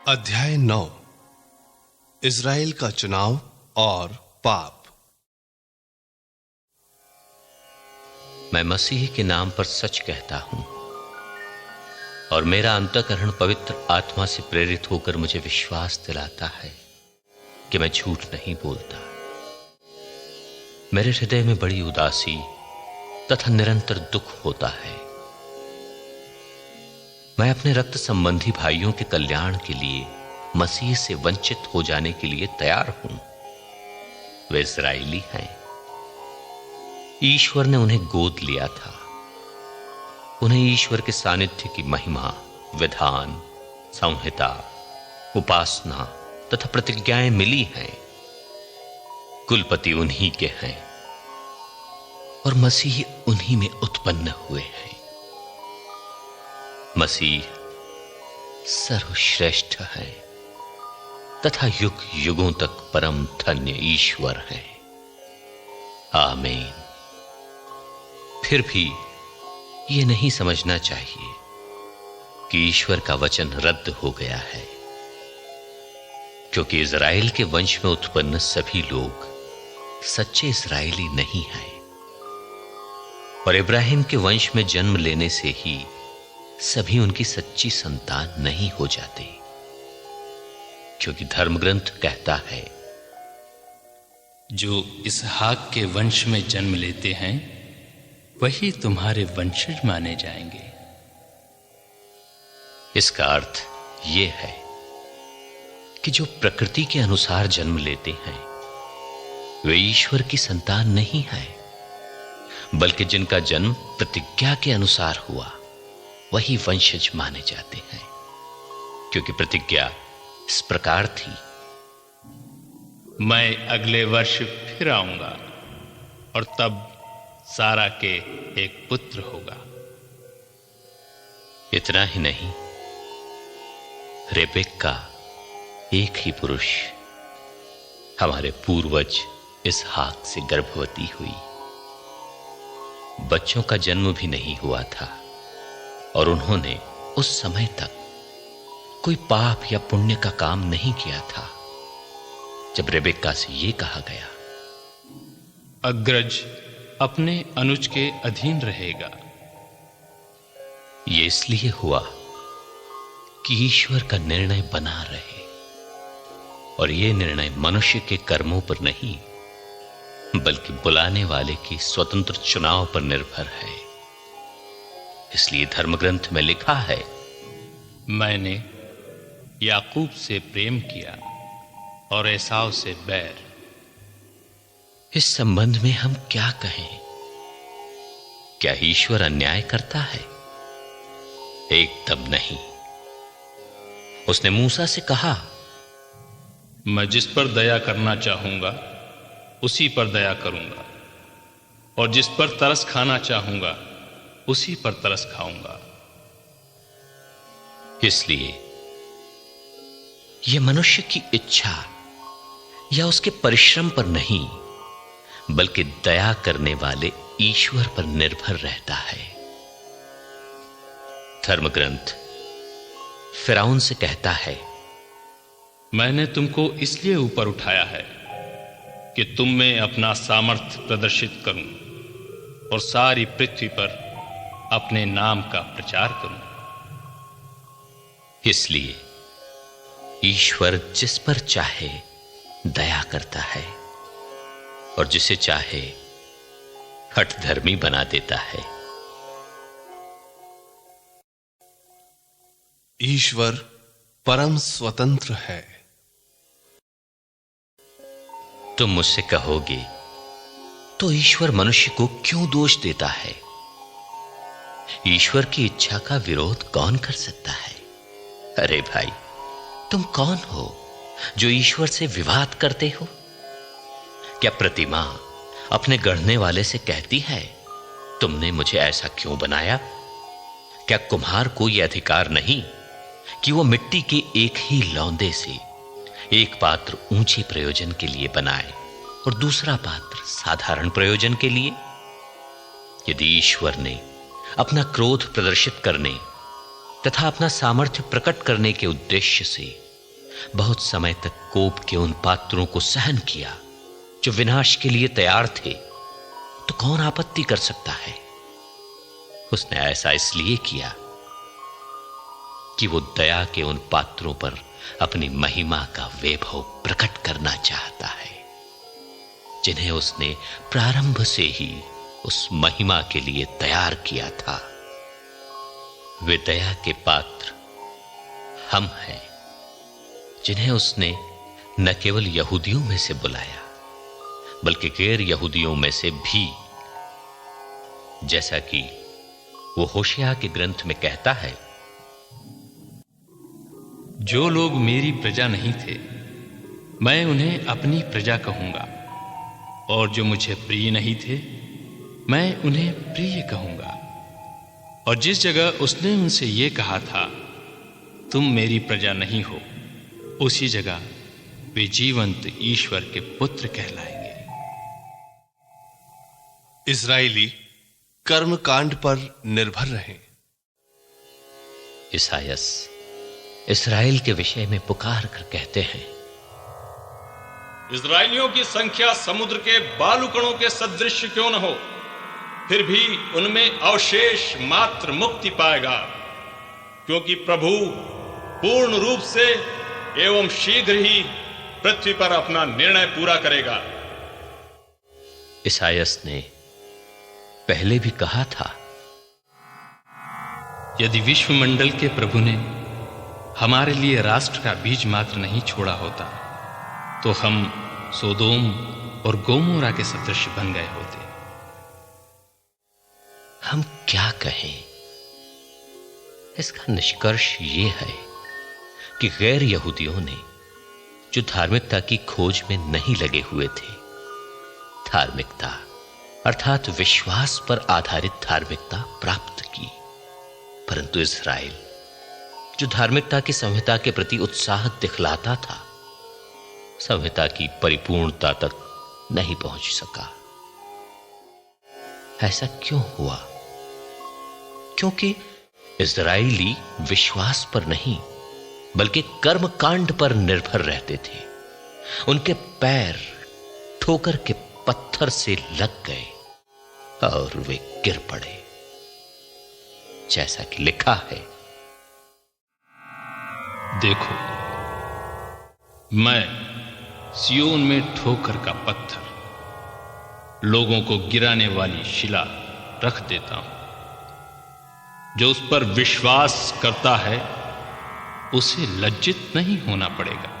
अध्याय 9 इज़राइल का चुनाव और पाप। मैं मसीह के नाम पर सच कहता हूं और मेरा अंतःकरण पवित्र आत्मा से प्रेरित होकर मुझे विश्वास दिलाता है कि मैं झूठ नहीं बोलता। मेरे हृदय में बड़ी उदासी तथा निरंतर दुख होता है। मैं अपने रक्त संबंधी भाइयों के कल्याण के लिए मसीह से वंचित हो जाने के लिए तैयार हूं। वे इज़राइली हैं। ईश्वर ने उन्हें गोद लिया था। उन्हें ईश्वर के सानिध्य की महिमा, विधान, संहिता, उपासना तथा प्रतिज्ञाएं मिली हैं। कुलपति उन्हीं के हैं और मसीह उन्हीं में उत्पन्न हुए हैं। मसीह सर्वश्रेष्ठ है तथा युग युगों तक परम धन्य ईश्वर है। आमीन। फिर भी यह नहीं समझना चाहिए कि ईश्वर का वचन रद्द हो गया है, क्योंकि इज़राइल के वंश में उत्पन्न सभी लोग सच्चे इज़राइली नहीं हैं और इब्राहिम के वंश में जन्म लेने से ही सभी उनकी सच्ची संतान नहीं हो जाते, क्योंकि धर्मग्रंथ कहता है, जो इसहाक के वंश में जन्म लेते हैं वही तुम्हारे वंशज माने जाएंगे। इसका अर्थ यह है कि जो प्रकृति के अनुसार जन्म लेते हैं वे ईश्वर की संतान नहीं है, बल्कि जिनका जन्म प्रतिज्ञा के अनुसार हुआ वही वंशज माने जाते हैं, क्योंकि प्रतिज्ञा इस प्रकार थी, मैं अगले वर्ष फिर आऊंगा और तब सारा के एक पुत्र होगा। इतना ही नहीं, रेबेक्का एक ही पुरुष हमारे पूर्वज इसहाक से गर्भवती हुई। बच्चों का जन्म भी नहीं हुआ था और उन्होंने उस समय तक कोई पाप या पुण्य का काम नहीं किया था जब रेबेक्का से यह कहा गया, अग्रज अपने अनुज के अधीन रहेगा। यह इसलिए हुआ कि ईश्वर का निर्णय बना रहे और यह निर्णय मनुष्य के कर्मों पर नहीं बल्कि बुलाने वाले के स्वतंत्र चुनाव पर निर्भर है। इसलिए धर्मग्रंथ में लिखा है, मैंने याकूब से प्रेम किया और एसाव से बैर। इस संबंध में हम क्या कहें? क्या ईश्वर अन्याय करता है? एकदम नहीं। उसने मूसा से कहा, मैं जिस पर दया करना चाहूंगा उसी पर दया करूंगा और जिस पर तरस खाना चाहूंगा उसी पर तरस खाऊंगा। इसलिए यह मनुष्य की इच्छा या उसके परिश्रम पर नहीं बल्कि दया करने वाले ईश्वर पर निर्भर रहता है। धर्मग्रंथ फिरौन से कहता है, मैंने तुमको इसलिए ऊपर उठाया है कि तुम में अपना सामर्थ्य प्रदर्शित करूं और सारी पृथ्वी पर अपने नाम का प्रचार करूं। इसलिए ईश्वर जिस पर चाहे दया करता है और जिसे चाहे हठधर्मी बना देता है। ईश्वर परम स्वतंत्र है। तुम मुझसे कहोगे, तो ईश्वर मनुष्य को क्यों दोष देता है? ईश्वर की इच्छा का विरोध कौन कर सकता है? अरे भाई, तुम कौन हो जो ईश्वर से विवाद करते हो? क्या प्रतिमा अपने गढ़ने वाले से कहती है, तुमने मुझे ऐसा क्यों बनाया? क्या कुम्हार को यह अधिकार नहीं कि वो मिट्टी के एक ही लौंदे से एक पात्र ऊंचे प्रयोजन के लिए बनाए और दूसरा पात्र साधारण प्रयोजन के लिए? यदि ईश्वर ने अपना क्रोध प्रदर्शित करने तथा अपना सामर्थ्य प्रकट करने के उद्देश्य से बहुत समय तक कोप के उन पात्रों को सहन किया जो विनाश के लिए तैयार थे, तो कौन आपत्ति कर सकता है? उसने ऐसा इसलिए किया कि वो दया के उन पात्रों पर अपनी महिमा का वैभव प्रकट करना चाहता है, जिन्हें उसने प्रारंभ से ही उस महिमा के लिए तैयार किया था। वे दया के पात्र हम हैं, जिन्हें उसने न केवल यहूदियों में से बुलाया, बल्कि गैर यहूदियों में से भी, जैसा कि वो होशिया के ग्रंथ में कहता है, जो लोग मेरी प्रजा नहीं थे, मैं उन्हें अपनी प्रजा कहूंगा, और जो मुझे प्रिय नहीं थे, मैं उन्हें प्रिय कहूंगा। और जिस जगह उसने उनसे यह कहा था, तुम मेरी प्रजा नहीं हो, उसी जगह वे जीवंत ईश्वर के पुत्र कहलाएंगे। इस्राएली कर्मकांड पर निर्भर रहें। ईसायास इस्राएल के विषय में पुकार कर कहते हैं, इस्राएलियों की संख्या समुद्र के बालुकणों के सदृश क्यों न हो, फिर भी उनमें अवशेष मात्र मुक्ति पाएगा, क्योंकि प्रभु पूर्ण रूप से एवं शीघ्र ही पृथ्वी पर अपना निर्णय पूरा करेगा। ईसायास ने पहले भी कहा था, यदि विश्वमंडल के प्रभु ने हमारे लिए राष्ट्र का बीज मात्र नहीं छोड़ा होता, तो हम सोदोम और गोमोरा के सदृश बन गए होते। हम क्या कहें? इसका निष्कर्ष ये है कि गैर यहूदियों ने, जो धार्मिकता की खोज में नहीं लगे हुए थे, धार्मिकता अर्थात विश्वास पर आधारित धार्मिकता प्राप्त की, परंतु इस्राएल, जो धार्मिकता की संहिता के प्रति उत्साह दिखलाता था, संहिता की परिपूर्णता तक नहीं पहुंच सका। ऐसा क्यों हुआ? क्योंकि इस्राएली विश्वास पर नहीं बल्कि कर्मकांड पर निर्भर रहते थे। उनके पैर ठोकर के पत्थर से लग गए और वे गिर पड़े, जैसा कि लिखा है, देखो मैं सियोन में ठोकर का पत्थर, लोगों को गिराने वाली शिला रख देता हूं। जो उस पर विश्वास करता है, उसे लज्जित नहीं होना पड़ेगा।